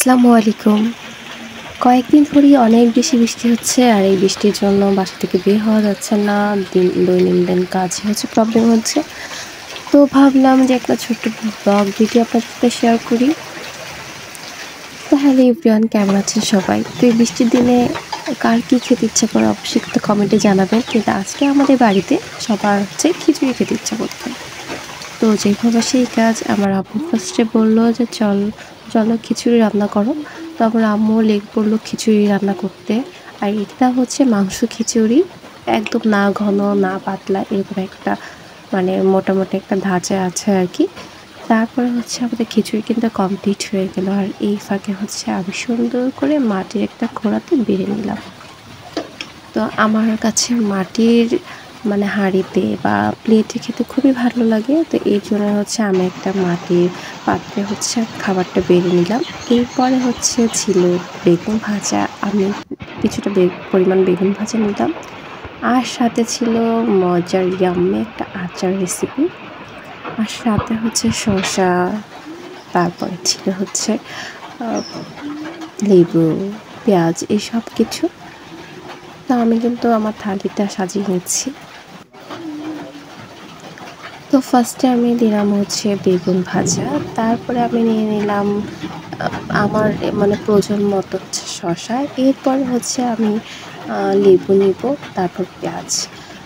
আসসালামু আলাইকুম। কয়েকদিন ধরেই অনেক বেশি বৃষ্টি হচ্ছে আর এই বৃষ্টির জন্য বাসা থেকে বের হওয়া যাচ্ছে না। দৈনন্দিন কাজে হচ্ছে প্রবলেম হচ্ছে। তো ভাবলাম যে একটা ছোট্ট ব্লগ ভিডিও আপনাদের সাথে শেয়ার করি। তো হ্যালো এভরিওয়ান, কেমন আছেন সবাই? তো এই বৃষ্টির দিনে কার কী খেতে ইচ্ছা করে অবশ্যই কিন্তু কমেন্টে জানাবেন। কিন্তু আজকে আমাদের বাড়িতে সবার হচ্ছে খিচুড়ি খেতে ইচ্ছা করতো। তো যেভাবে সেই কাজ আমার আব্বু ফার্স্টে বললো যে চলো খিচুড়ি রান্না করো। তো আমার আম্মু লেগে পড়লো খিচুড়ি রান্না করতে। আর এটা হচ্ছে মাংস খিচুড়ি, একদম না ঘন না পাতলা, এরকম একটা মানে মোটামুটি একটা ধাঁচে আছে আর কি। তারপরে হচ্ছে আমাদের খিচুড়ি কিন্তু কমপ্লিট হয়ে গেল। আর এই ফাঁকে হচ্ছে আমি সুন্দর করে মাটির একটা খোঁড়াতে বেড়ে নিলাম। তো আমার কাছে মাটির মানে হাঁড়িতে বা প্লেটে খেতে খুবই ভালো লাগে। তো এই জন্য হচ্ছে আমি একটা মাটির পাত্রে হচ্ছে খাবারটা বেড়ে নিলাম। এরপরে হচ্ছে ছিল বেগুন ভাজা। আমি কিছুটা পরিমাণ বেগুন ভাজা নিলাম। আর সাথে ছিল মজার ইয়াম্মি একটা আচার রেসিপি। আর সাথে হচ্ছে শসা, তারপরে ছিল হচ্ছে লেবু, পেঁয়াজ, এই সব কিছু। তো আমি কিন্তু আমার থালিটা সাজিয়ে নিচ্ছি। তো ফার্স্টে আমি দিলাম হচ্ছে বেগুন ভাজা, তারপরে আমি নিয়ে নিলাম আমার মানে প্রয়োজন মতো হচ্ছে শসা, এরপরে হচ্ছে আমি লেবু নিব, তারপর পেঁয়াজ।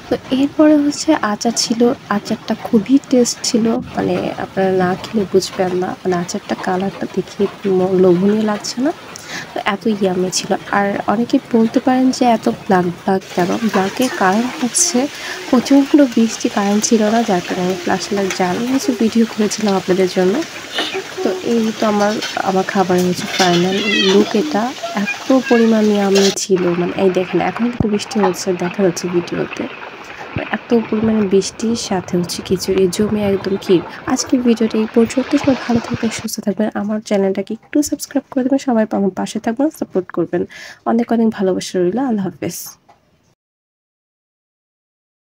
তো এরপরে হচ্ছে আচার ছিল। আচারটা খুবই টেস্ট ছিল, মানে আপনারা না খেলে বুঝবেন না, মানে আচারটা কালারটা দেখে লোভনীয় লাগছে না, তো এত ইয়ামি ছিল। আর অনেকে বলতে পারেন যে এত ব্ল্যাক ব্ল্যাক কেন? ব্ল্যাকের কারণ হচ্ছে প্রচণ্ড বৃষ্টি, কারেন্ট ছিল না, যার কারণে আমি ফ্ল্যাশ লাইট জ্বালিয়ে হচ্ছে ভিডিও করেছিলাম আপনাদের জন্য। তো এই তো আমার খাবারের হচ্ছে ফাইনাল লুক এটা। এত পরিমাণ ইয়ামি ছিল, মানে এই দেখেন এখন কিন্তু বৃষ্টি হচ্ছে, দেখা যাচ্ছে ভিডিওতে। এত পরিমাণে বৃষ্টির সাথে হচ্ছে খিচুড়ি জমে একদম ক্ষীর। আজকের ভিডিওটা এই পর্যন্ত। সবাই ভালো থাকবেন, সুস্থ থাকবেন। আমার চ্যানেলটাকে একটু সাবস্ক্রাইব করে দেবেন, সবাই আমার পাশে থাকবেন, সাপোর্ট করবেন। অনেক অনেক ভালোবাসা রইল। আল্লাহ হাফেজ।